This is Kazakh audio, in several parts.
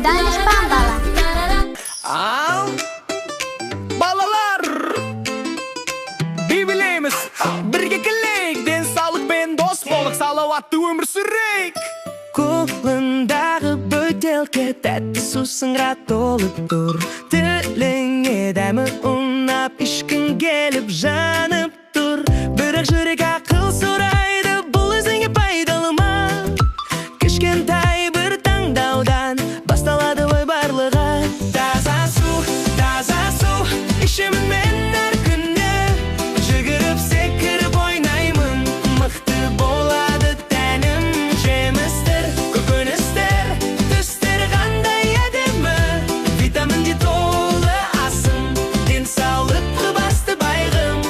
Danışpan bala. Al balalar bir bilemiz birge kelek den sağlık ben dost bolık salavatlı ömür sürek Kulunдағы bötelke tәтті сусынға толып тұр Тіліңе дәмі ұнап ішкің келіп жанып тұр Бірақ жүрек ақыл сұрайды бұл өзіңе пайдалы ма Кішкентай бір таңдаудан басталады ой барлығы Таза су ішемін мен әр күні Жүгіріп секіріп ойнаймын мықты болады тәнім жемістер көкөністер түстер қандай әдемі витаминге толы асым денсаулыққа басты байғым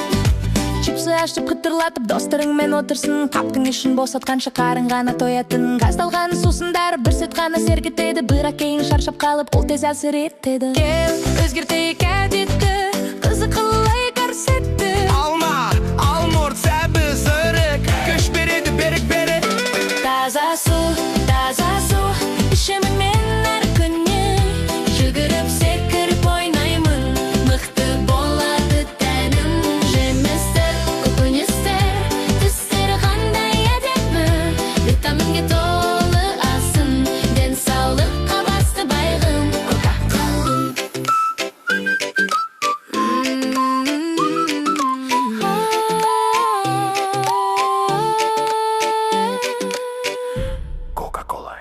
чипсы ашып қытырлатып достарыңмен отырсын қаптың ішін босатқанша қарың ғана тоятын газдалған сусындар бір сәт қана сергітеді бірақ кейін шаршап қалып ол тез әсер етеді кел өзгертейік әдетті қызық қылай көрсетті алма алмұрт сәбіз ірік күш береді берік таза су ішемін мен әр күні жүгіріп секіріп ойнаймын мықты болады тәнім жемістер көкөністер түстері қандай әдемі витаминге толы асым денсаулыққа басты байғым Кока-кола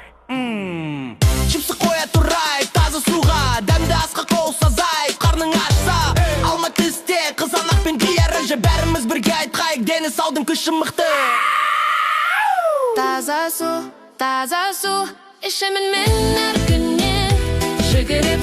чипсы қоя тұрайық таза суға дәмді асқа қол сазайық қарның ашса алма тісте қызанақ пен қияр жеп бәріміз бірге айтқайық дені саудың күші мықты таза су ішемін мен әр күні жүгіріп